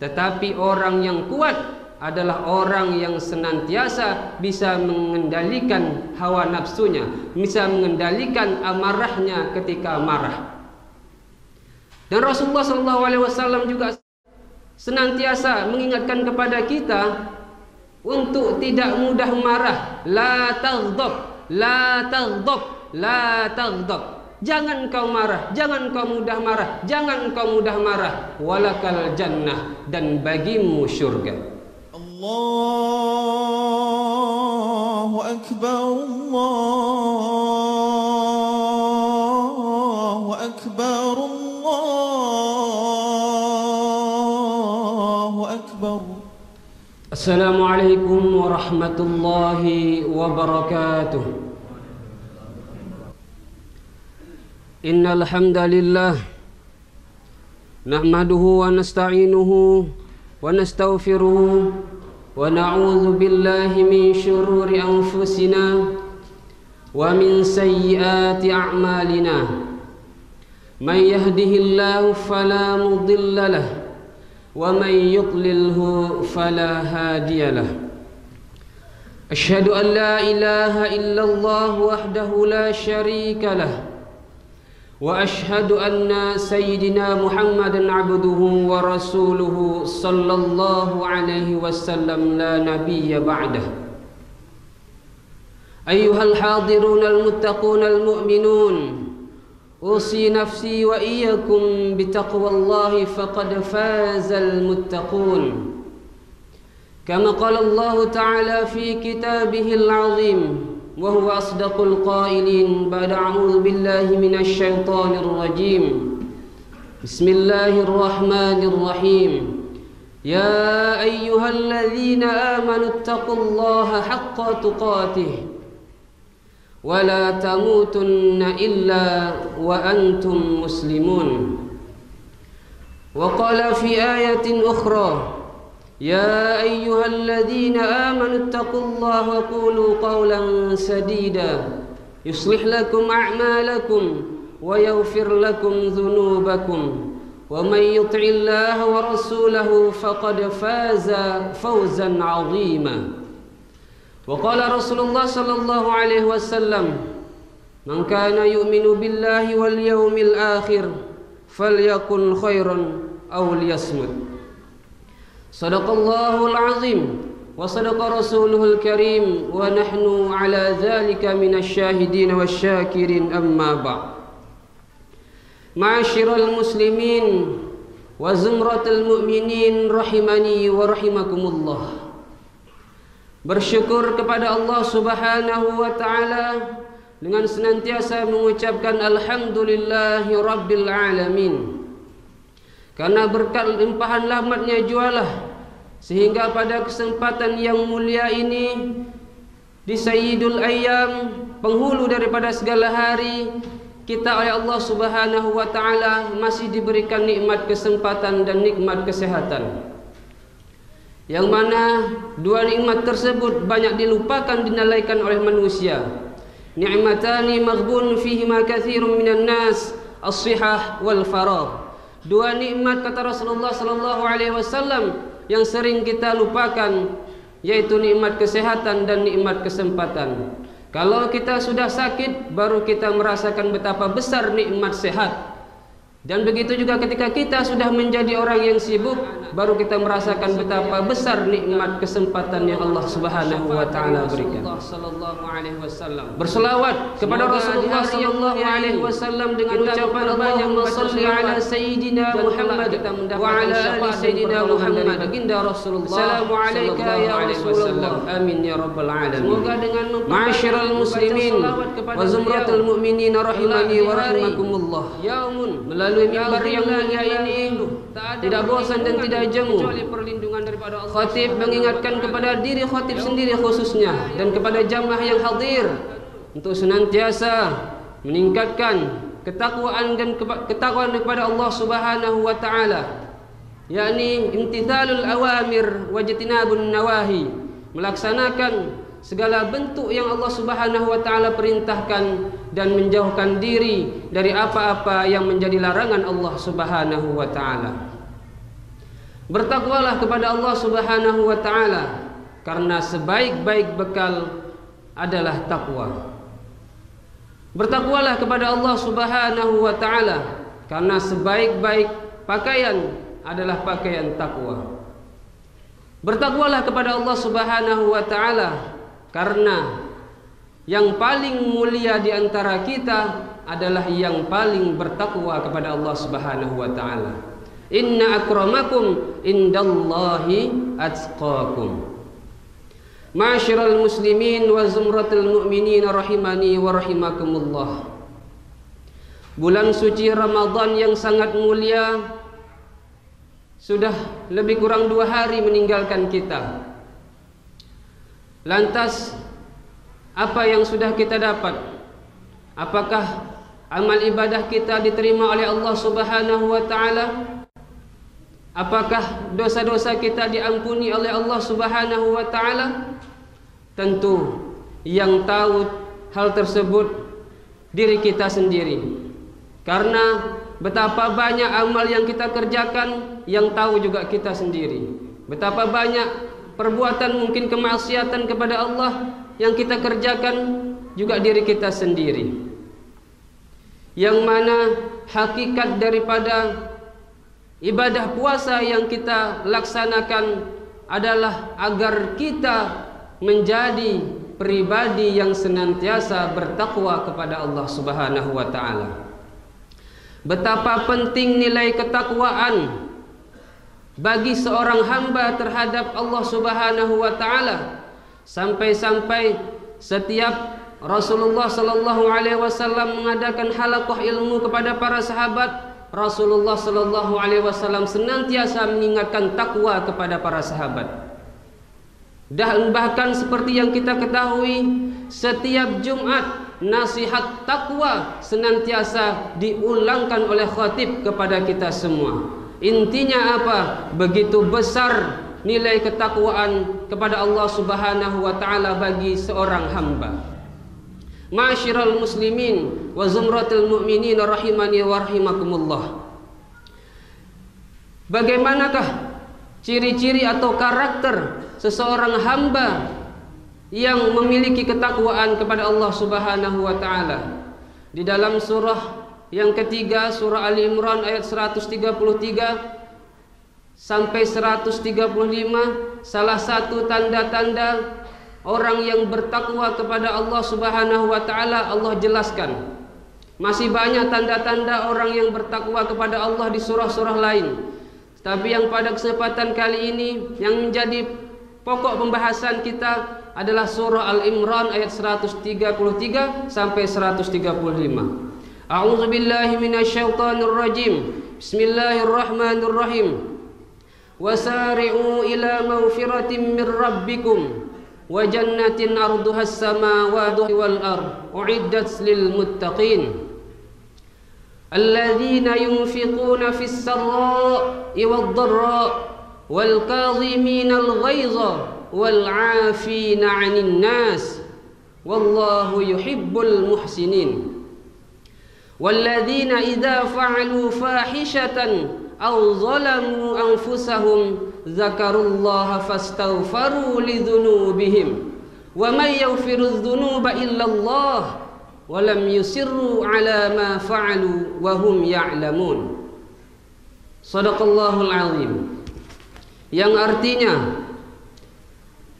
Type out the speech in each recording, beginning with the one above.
Tetapi orang yang kuat adalah orang yang senantiasa bisa mengendalikan hawa nafsunya, bisa mengendalikan amarahnya ketika marah. Dan Rasulullah SAW juga senantiasa mengingatkan kepada kita untuk tidak mudah marah. La taghdab, la taghdab, la taghdab. Jangan kau marah, jangan kau mudah marah, jangan kau mudah marah. Walakal jannah, dan bagimu syurga. Allahu Akbar, Allahu Akbar, Allahu Akbar. Assalamualaikum warahmatullahi wabarakatuh. Innal hamdalillah nahmaduhu wa nasta'inuhu wa nastaghfiruh wa na'udzu billahi min shururi anfusina wa min sayyiati a'malina. May yahdihillahu fala mudilla lahu wa may yudlilhu fala hadiya lahu. Asyhadu an la ilaha illallah wahdahu la syarika lahu wa ashhadu anna sayyidina Muhammadan abduhu wa rasuluhu sallallahu alaihi wasallam la nabiyya ba'dah. Ayyuhal hadirun al-muttaqun al-mu'minun, usi nafsi wa iyyakum bitaqwallahi faqad fazal muttaqun. Kama qala Allah ta'ala fi kitabihil 'azim وهو أصدق القائلين بعد أعوذ بالله من الشيطان الرجيم بسم الله الرحمن الرحيم يا أيها الذين آمنوا اتقوا الله حق تقاته ولا تموتن إلا وأنتم مسلمون. وقال في آية أخرى يا أيها الذين آمنوا اتقوا الله وقولوا قولا سديدا يصلح لكم أعمالكم ويغفر لكم ذنوبكم ومن يطع الله ورسوله فقد فاز فوزا عظيما. وقال رسول الله صلى الله عليه وسلم من كان يؤمن بالله واليوم الآخر فليقل خيرا أو ليصمت. Sadaqallahul azim wa sadaqa rasulul karim wa nahnu ala dhalika minasyahidin wasyakirin, amma ba'd. Ma'asyiral muslimin wa zumratul mu'minin rahimani wa rahimakumullah. Bersyukur kepada Allah Subhanahu wa taala dengan senantiasa mengucapkan alhamdulillahi rabbil alamin. Karena berkat limpahan rahmat-Nya jualah sehingga pada kesempatan yang mulia ini di Sayyidul Ayyam, penghulu daripada segala hari, kita oleh Allah Subhanahu wa taala masih diberikan nikmat kesempatan dan nikmat kesehatan. Yang mana dua nikmat tersebut banyak dilupakan, dinalaikan oleh manusia. Ni'matani maghbun fihima katsirun minan nas, as-sihah wal faragh. Dua nikmat, kata Rasulullah sallallahu alaihi wasallam, yang sering kita lupakan, yaitu nikmat kesehatan dan nikmat kesempatan. Kalau kita sudah sakit, baru kita merasakan betapa besar nikmat sehat. Dan begitu juga ketika kita sudah menjadi orang yang sibuk, baru kita merasakan betapa besar nikmat kesempatan yang Allah Subhanahu wa taala berikan. Berselawat kepada Rasulullah sallallahu alaihi wasallam dengan ucapan Allahumma shalli ala sayyidina Muhammad wa ala ali sayyidina Muhammad. Baginda Rasulullah, assalamu alayka ya Rasulullah. Amin ya rabbal alamin. Semoga dengan ma'asyiral muslimin wa zumratul mu'minin rahimani wa rahimakumullah. Yaumun, melalui mimbar yang mulia ini tidak bosan dan tidak jemu, khatib mengingatkan kepada diri khatib sendiri khususnya dan kepada jamaah yang hadir untuk senantiasa meningkatkan ketakwaan dan ketakwaan kepada Allah Subhanahu wa taala, yakni imtithalul awamir wa jitinabun nawahi, melaksanakan segala bentuk yang Allah Subhanahu wa taala perintahkan dan menjauhkan diri dari apa-apa yang menjadi larangan Allah Subhanahu wa taala. Bertakwalah kepada Allah Subhanahu wa taala, karena sebaik-baik bekal adalah takwa. Bertakwalah kepada Allah Subhanahu wa taala, karena sebaik-baik pakaian adalah pakaian takwa. Bertakwalah kepada Allah Subhanahu wa taala, karena yang paling mulia di antara kita adalah yang paling bertakwa kepada Allah Subhanahu wa taala. Inna akramakum indallahi atqakum. Ma'asyiral muslimin wa zumratul mu'minin rahimani wa rahimakumullah. Bulan suci Ramadan yang sangat mulia sudah lebih kurang 2 hari meninggalkan kita. Lantas apa yang sudah kita dapat? Apakah amal ibadah kita diterima oleh Allah Subhanahu wa taala? Apakah dosa-dosa kita diampuni oleh Allah Subhanahu wa taala? Tentu yang tahu hal tersebut diri kita sendiri. Karena betapa banyak amal yang kita kerjakan, yang tahu juga kita sendiri. Betapa banyak perbuatan mungkin kemaksiatan kepada Allah yang kita kerjakan juga diri kita sendiri. Yang mana hakikat daripada ibadah puasa yang kita laksanakan adalah agar kita menjadi pribadi yang senantiasa bertakwa kepada Allah Subhanahu wa taala. Betapa penting nilai ketakwaan bagi seorang hamba terhadap Allah Subhanahu wa taala, sampai-sampai setiap Rasulullah sallallahu alaihi wasallam mengadakan halaqah ilmu kepada para sahabat, Rasulullah sallallahu alaihi wasallam senantiasa mengingatkan takwa kepada para sahabat. Dan bahkan seperti yang kita ketahui, setiap Jumat nasihat takwa senantiasa diulangkan oleh khatib kepada kita semua. Intinya apa? Begitu besar nilai ketakwaan kepada Allah Subhanahu wa taala bagi seorang hamba. Ma'asyiral muslimin wa zumratul mu'minin rahimani wa rahimakumullah. Bagaimanakah ciri-ciri atau karakter seseorang hamba yang memiliki ketakwaan kepada Allah Subhanahu wa taala? Di dalam surah yang ketiga, surah Ali Imran ayat 133 sampai 135, salah satu tanda-tanda orang yang bertakwa kepada Allah Subhanahu wa taala Allah jelaskan. Masih banyak tanda-tanda orang yang bertakwa kepada Allah di surah-surah lain. Tapi yang pada kesempatan kali ini yang menjadi pokok pembahasan kita adalah surah Al-Imran ayat 133 sampai 135. A'udzu billahi minasyaitonir rajim. Bismillahirrahmanirrahim. Wasari'u ila maghfiratin min rabbikum wa jannatin arduhas samawati wal ard uiddat lil muttaqin alladzina yunfiquna fis sarra'i wad dharra'i wal kadhiminal ghaiza wal 'afina 'anil nas wallahu yuhibbul muhsinin walladzina idza fa'alu fahishatan aw zalamu anfusahum dzakarullaha fastaghfaru lidzunubihim wa may yaghfiru dzunuba illallah wa lam yusirru ala ma fa'alu wa hum ya'lamun. Shadaqallahul azim. Yang artinya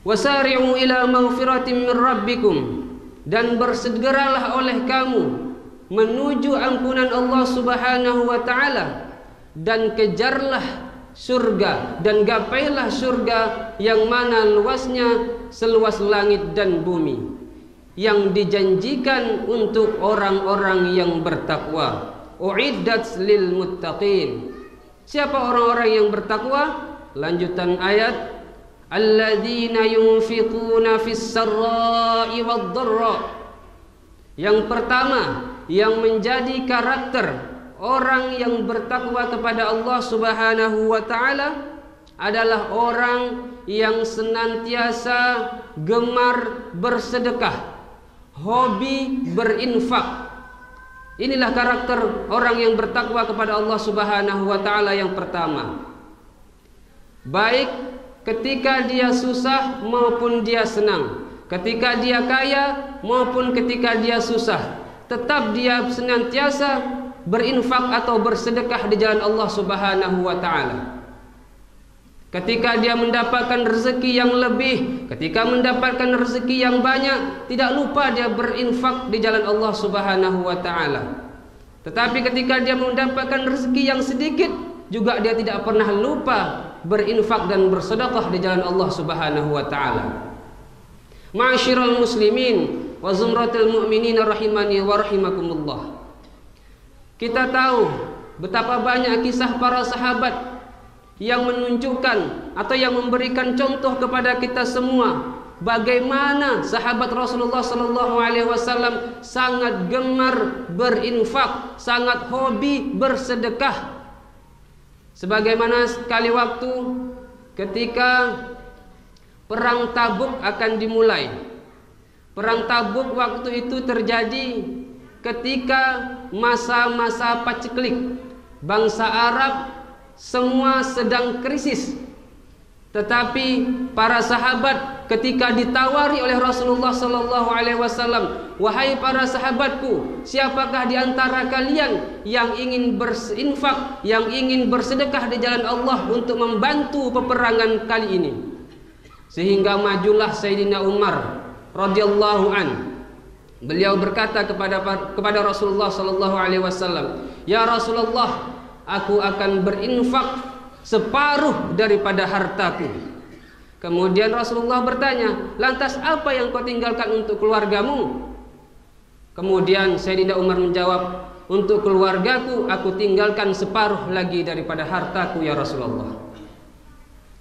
wasari'u ila maghfiratin min rabbikum, dan bersegeralah oleh kamu menuju ampunan Allah Subhanahu wa taala, dan kejarlah surga dan gapailah surga yang mana luasnya seluas langit dan bumi, yang dijanjikan untuk orang-orang yang bertakwa. Uiddat lil muttaqin. Siapa orang-orang yang bertakwa? Lanjutan ayat, alladzina yunfiquna fis sarra'i wad dharra. Yang pertama yang menjadi karakter orang yang bertakwa kepada Allah Subhanahu wa taala adalah orang yang senantiasa gemar bersedekah, hobi berinfak. Inilah karakter orang yang bertakwa kepada Allah Subhanahu wa taala yang pertama. baik ketika dia susah maupun dia senang, ketika dia kaya maupun ketika dia susah, tetap dia senantiasa berinfak atau bersedekah di jalan Allah Subhanahu wa taala. Ketika dia mendapatkan rezeki yang lebih, ketika mendapatkan rezeki yang banyak, tidak lupa dia berinfak di jalan Allah Subhanahu wa taala. Tetapi ketika dia mendapatkan rezeki yang sedikit, juga dia tidak pernah lupa berinfak dan bersedekah di jalan Allah Subhanahu wa taala. Ma'asyiral muslimin wa zumratul mu'minin rahimani wa rahimakumullah. Kita tahu betapa banyak kisah para sahabat yang menunjukkan atau yang memberikan contoh kepada kita semua bagaimana sahabat Rasulullah sallallahu alaihi wasallam sangat gemar berinfak, sangat hobi bersedekah. Sebagaimana sekali waktu ketika perang Tabuk akan dimulai. Perang Tabuk waktu itu terjadi ketika masa-masa paceklik. Bangsa Arab semua sedang krisis. Tetapi para sahabat ketika ditawari oleh Rasulullah sallallahu alaihi wasallam, "Wahai para sahabatku, siapakah di antara kalian yang ingin berinfak, yang ingin bersedekah di jalan Allah untuk membantu peperangan kali ini?" Sehingga majulah Sayyidina Umar radhiyallahu an. Beliau berkata kepada Rasulullah sallallahu alaihi wasallam, "Ya Rasulullah, aku akan berinfak separuh daripada hartaku." Kemudian Rasulullah bertanya, "Lantas apa yang kau tinggalkan untuk keluargamu?" Kemudian Sayyidina Umar menjawab, "Untuk keluargaku aku tinggalkan separuh lagi daripada hartaku ya Rasulullah."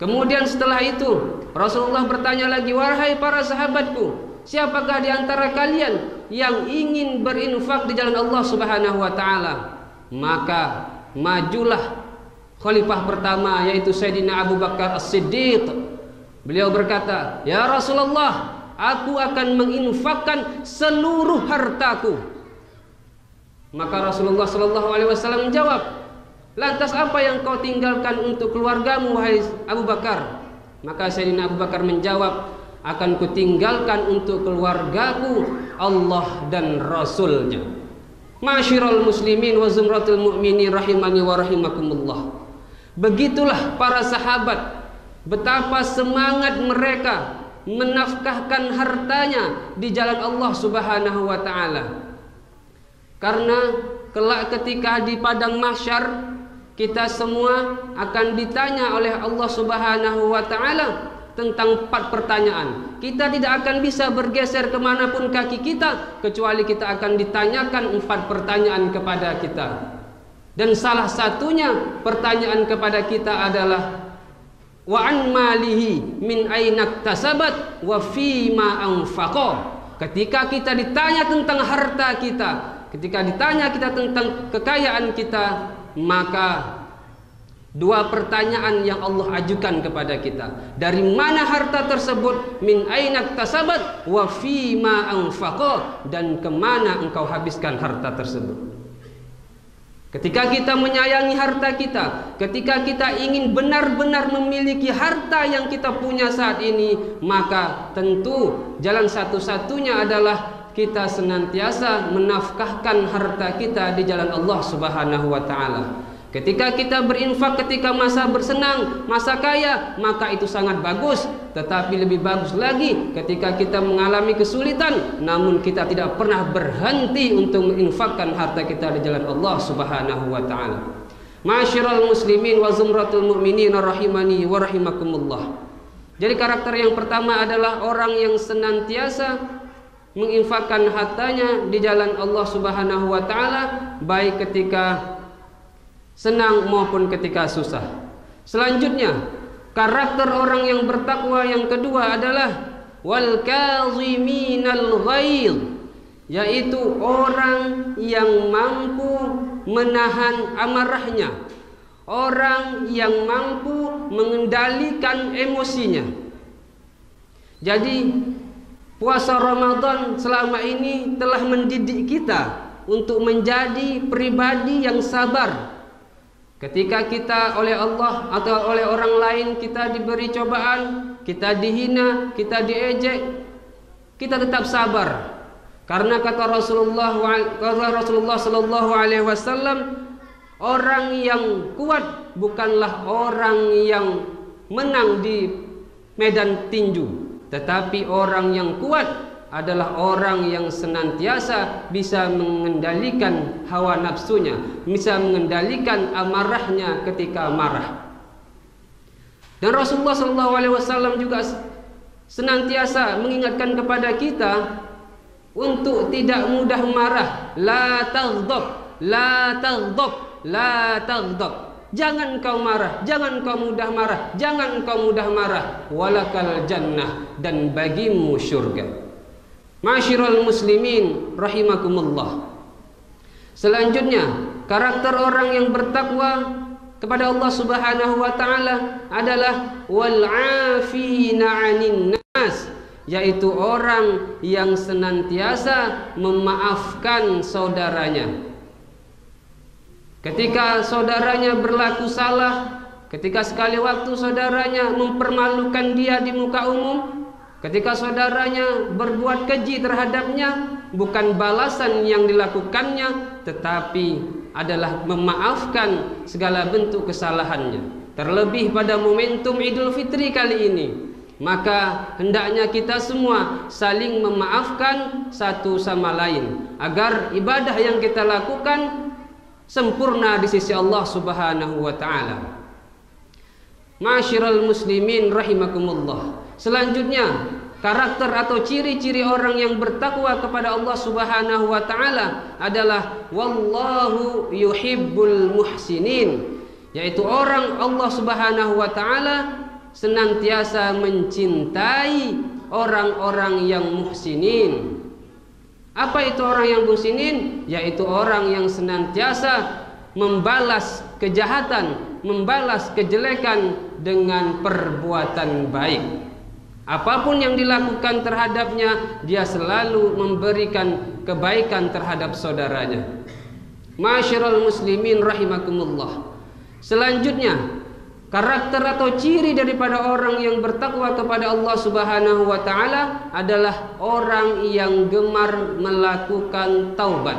Kemudian setelah itu Rasulullah bertanya lagi, "Wahai para sahabatku, siapakah di antara kalian yang ingin berinfak di jalan Allah Subhanahu wa taala?" Maka majulah khalifah pertama, yaitu Sayyidina Abu Bakar As-Siddiq. Beliau berkata, "Ya Rasulullah, aku akan menginfakkan seluruh hartaku." Maka Rasulullah sallallahu alaihi wasallam menjawab, "Lantas apa yang kau tinggalkan untuk keluargamu wahai Abu Bakar?" Maka Sayyidina Abu Bakar menjawab, "Akan kutinggalkan untuk keluargaku Allah dan Rasulnya." Ma'asyiral muslimin wa zumratul mu'minin rahimani wa rahimakumullah. Begitulah para sahabat, betapa semangat mereka menafkahkan hartanya di jalan Allah Subhanahu wa taala. Karena kelak ketika di padang mahsyar kita semua akan ditanya oleh Allah Subhanahu wa taala tentang 4 pertanyaan. Kita tidak akan bisa bergeser kemanapun kaki kita kecuali kita akan ditanyakan 4 pertanyaan kepada kita. Dan salah satunya pertanyaan kepada kita adalah wa an malihi min aina iktasabat wa fima anfaqa. Ketika kita ditanya tentang harta kita, ketika ditanya kita tentang kekayaan kita, maka 2 pertanyaan yang Allah ajukan kepada kita. Dari mana harta tersebut? Min aina iktasabat wa fima anfaqa, dan kemana engkau habiskan harta tersebut. Ketika kita menyayangi harta kita, ketika kita ingin benar-benar memiliki harta yang kita punya saat ini, maka tentu jalan satu-satunya adalah kita senantiasa menafkahkan harta kita di jalan Allah Subhanahu wa taala. Ketika kita berinfak ketika masa bersenang, masa kaya, maka itu sangat bagus. Tetapi lebih bagus lagi ketika kita mengalami kesulitan, namun kita tidak pernah berhenti untuk menginfakkan harta kita di jalan Allah Subhanahu wa taala. Ma'asyiral muslimin wa zumratul mu'minin rahimani wa rahimakumullah. Jadi karakter yang pertama adalah orang yang senantiasa menginfakkan hartanya di jalan Allah Subhanahu wa taala, baik ketika senang maupun ketika susah. Selanjutnya, karakter orang yang bertakwa yang kedua adalah wal kaziminal ghaidh, yaitu orang yang mampu menahan amarahnya, orang yang mampu mengendalikan emosinya. Jadi puasa Ramadan selama ini telah mendidik kita untuk menjadi pribadi yang sabar, Ketika kita oleh Allah atau oleh orang lain kita diberi cobaan, kita dihina, kita diejek, kita tetap sabar. Karena kata Rasulullah sallallahu alaihi wasallam, orang yang kuat bukanlah orang yang menang di medan tinju, tetapi orang yang kuat adalah orang yang senantiasa bisa mengendalikan hawa nafsunya, bisa mengendalikan amarahnya ketika marah. Dan Rasulullah SAW juga senantiasa mengingatkan kepada kita untuk tidak mudah marah. La taghdab, la taghdab, la taghdab. Jangan kau marah, jangan kau mudah marah, jangan kau mudah marah. Walakal jannah, dan bagimu syurga. Ma'asyiral muslimin rahimakumullah. Selanjutnya, karakter orang yang bertakwa kepada Allah Subhanahu wa taala adalah wal 'afina 'anil nas, yaitu orang yang senantiasa memaafkan saudaranya. Ketika saudaranya berlaku salah, ketika sekali waktu saudaranya mempermalukan dia di muka umum, ketika saudaranya berbuat keji terhadapnya, bukan balasan yang dilakukannya, tetapi adalah memaafkan segala bentuk kesalahannya. Terlebih pada momentum Idul Fitri kali ini, maka hendaknya kita semua saling memaafkan satu sama lain, agar ibadah yang kita lakukan sempurna di sisi Allah Subhanahu wa taala. Ma'asyiral muslimin rahimakumullah. Selanjutnya, karakter atau ciri-ciri orang yang bertakwa kepada Allah Subhanahu wa taala adalah wallahu yuhibbul muhsinin, yaitu orang Allah Subhanahu wa taala senantiasa mencintai orang-orang yang muhsinin. Apa itu orang yang muhsinin? Yaitu orang yang senantiasa membalas kejahatan, membalas kejelekan dengan perbuatan baik. Apapun yang dilakukan terhadapnya, dia selalu memberikan kebaikan terhadap saudaranya. Ma'asyiral muslimin rahimakumullah. Selanjutnya, karakter atau ciri daripada orang yang bertakwa kepada Allah Subhanahu wa taala adalah orang yang gemar melakukan taubat.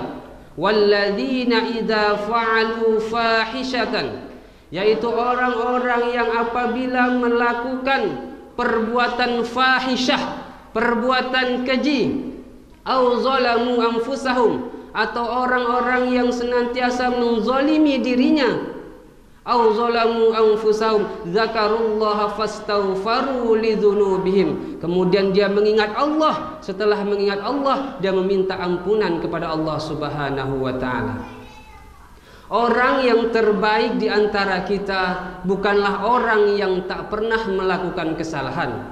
Walladzina idza fa'alu fahishatan, yaitu orang-orang yang apabila melakukan perbuatan fahisyah, perbuatan keji, au zalamu anfusahum, atau orang-orang yang senantiasa menzalimi dirinya, au zalamu anfusahum zakarullaha fastaghfaru lidzunubihim, kemudian dia mengingat Allah, setelah mengingat Allah dia meminta ampunan kepada Allah Subhanahu wa taala. Orang yang terbaik di antara kita bukanlah orang yang tak pernah melakukan kesalahan.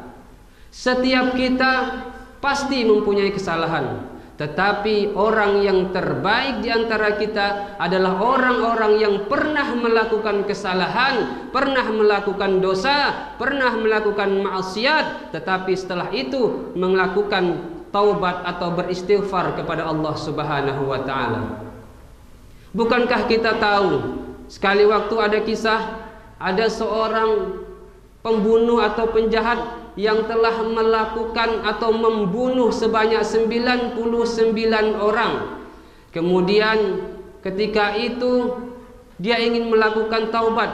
Setiap kita pasti mempunyai kesalahan, tetapi orang yang terbaik di antara kita adalah orang-orang yang pernah melakukan kesalahan, pernah melakukan dosa, pernah melakukan maksiat, tetapi setelah itu melakukan taubat atau beristighfar kepada Allah Subhanahu wa taala. Bukankah kita tahu sekali waktu ada kisah, ada seorang pembunuh atau penjahat yang telah melakukan atau membunuh sebanyak 99 orang. Kemudian ketika itu dia ingin melakukan taubat,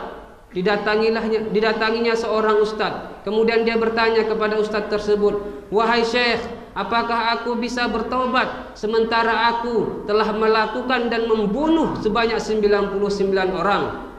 didatanginya seorang ustadz. Kemudian dia bertanya kepada ustadz tersebut, "Wahai syekh, apakah aku bisa bertobat sementara aku telah melakukan dan membunuh sebanyak 99 orang?"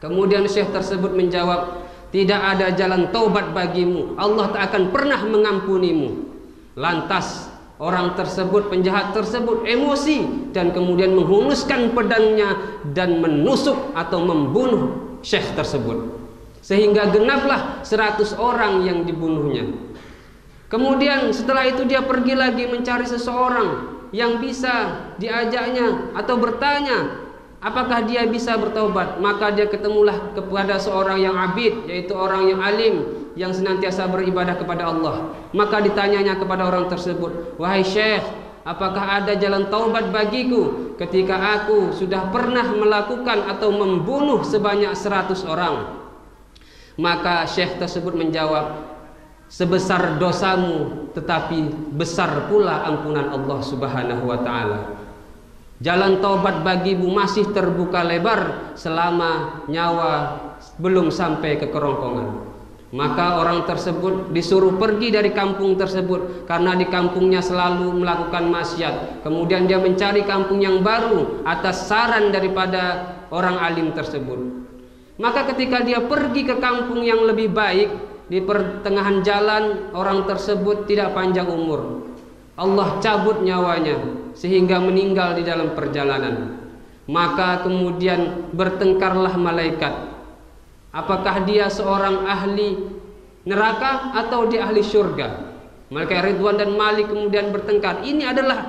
Kemudian syekh tersebut menjawab, "Tidak ada jalan taubat bagimu, Allah tak akan pernah mengampunimu." Lantas orang tersebut, penjahat tersebut emosi dan kemudian menghunuskan pedangnya dan menusuk atau membunuh syekh tersebut, sehingga genaplah 100 orang yang dibunuhnya. Kemudian setelah itu dia pergi lagi mencari seseorang yang bisa diajaknya atau bertanya apakah dia bisa bertaubat. Maka dia ketemulah kepada seorang yang abid, yaitu orang yang alim yang senantiasa beribadah kepada Allah. Maka ditanyanya kepada orang tersebut, "Wahai syekh, apakah ada jalan taubat bagiku?" ketika aku sudah pernah melakukan atau membunuh sebanyak 100 orang. Maka syekh tersebut menjawab, sebesar dosamu tetapi besar pula ampunan Allah Subhanahu wa taala. Jalan taubat bagimu masih terbuka lebar selama nyawa belum sampai ke kerongkongan. Maka orang tersebut disuruh pergi dari kampung tersebut karena di kampungnya selalu melakukan maksiat. Kemudian dia mencari kampung yang baru atas saran daripada orang alim tersebut. Maka ketika dia pergi ke kampung yang lebih baik, di pertengahan jalan orang tersebut tidak panjang umur. Allah cabut nyawanya sehingga meninggal di dalam perjalanan. Maka kemudian bertengkarlah malaikat. Apakah dia seorang ahli neraka atau dia ahli surga? Malaikat Ridwan dan Malik kemudian bertengkar. Ini adalah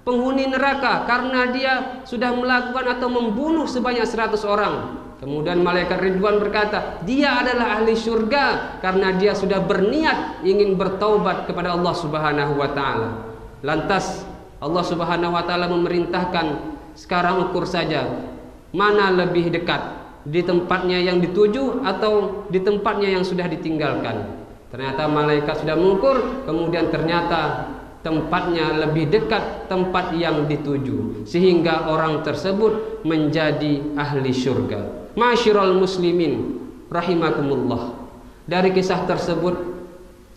penghuni neraka karena dia sudah melakukan atau membunuh sebanyak 100 orang. Kemudian malaikat Ridwan berkata, dia adalah ahli surga karena dia sudah berniat ingin bertaubat kepada Allah Subhanahu wa taala. Lantas Allah Subhanahu wa taala memerintahkan, sekarang ukur saja mana lebih dekat, di tempatnya yang dituju atau di tempatnya yang sudah ditinggalkan. Ternyata malaikat sudah mengukur, kemudian ternyata tempatnya lebih dekat tempat yang dituju, sehingga orang tersebut menjadi ahli surga. Ma'asyiral muslimin rahimakumullah. Dari kisah tersebut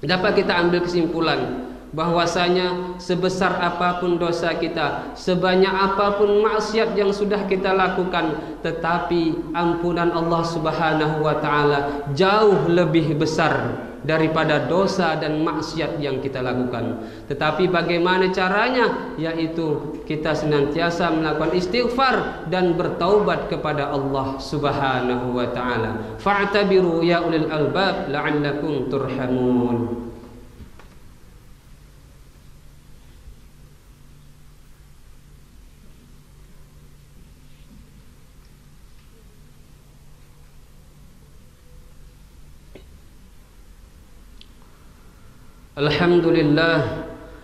dapat kita ambil kesimpulan bahwasanya sebesar apapun dosa kita, sebanyak apapun maksiat yang sudah kita lakukan, tetapi ampunan Allah Subhanahu wa taala jauh lebih besar daripada dosa dan maksiat yang kita lakukan. Tetapi bagaimana caranya? Yaitu kita senantiasa melakukan istighfar dan bertaubat kepada Allah Subhanahu wa taala. Fa'tabiru ya ulil albab la'allakum turhamun.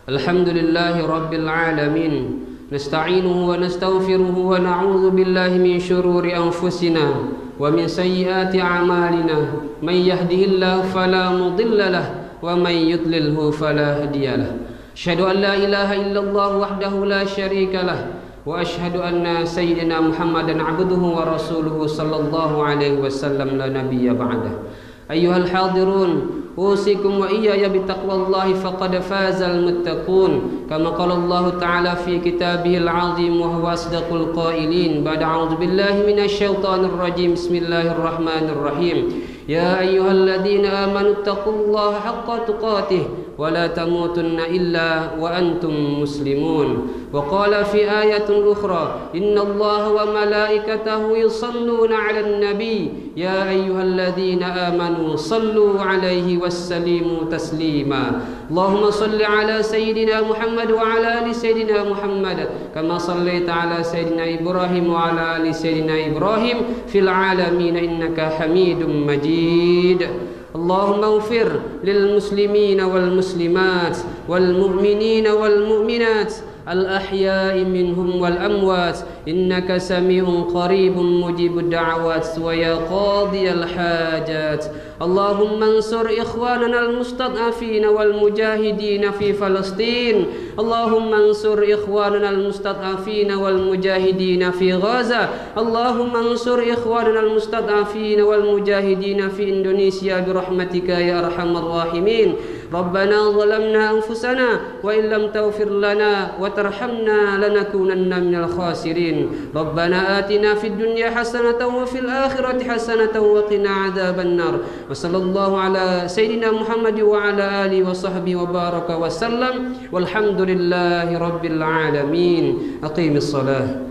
Alhamdulillahi rabbil alamin, nasta'inuhu wa nastaghfiruhu wa na'udzu billahi min shururi anfusina wa min sayyiati a'malina, may yahdihillahu fala mudilla lahu wa may yudlilhu fala hadiya lahu. Asyhadu an la ilaha illallah wahdahu la syarika lahu wa asyhadu anna sayyidina Muhammadan abduhu wa rasuluhu sallallahu alaihi wasallam la nabiyya ba'dah. Ayyuhal hadirun, أوصيكم وإياي بتقوى الله فقد فاز المتقون كما قال الله تعالى في كتابه العظيم وهو أصدق القائلين بعد أعوذ بالله من الشيطان الرجيم بسم الله الرحمن الرحيم يا أيها الذين آمنوا اتقوا الله حق تقاته ولا تموتن إلا وأنتم مسلمون وقال في آية أخرى إن الله وملائكته يصلون على النبي يا أيها الذين آمنوا صلوا عليه وسلموا تسليما اللهم صل على سيدنا محمد وعلى آل سيدنا محمد كما صليت على سيدنا إبراهيم وعلى آل سيدنا إبراهيم في العالمين إنك حميد مجيد اللهم اغفر للمسلمين والمسلمات والمؤمنين والمؤمنات الأحياء منهم والأموات إنك سميع قريب مجيب الدعوات ويا قاضي الحاجات اللهم انصر إخواننا المستضعفين والمجاهدين في فلسطين اللهم انصر إخواننا المستضعفين والمجاهدين في غزة اللهم انصر إخواننا المستضعفين والمجاهدين في إندونيسيا برحمتك يا أرحم الراحمين ربنا ظلمنا أنفسنا وإن لم تغفر لنا وترحمنا لنكونن من الخاسرين ربنا آتنا في الدنيا حسنة وفي الآخرة حسنة وقنا عذاب النار وصلى الله على سيدنا محمد وعلى آله وصحبه وبارك وسلم والحمد لله رب العالمين أقيم الصلاة.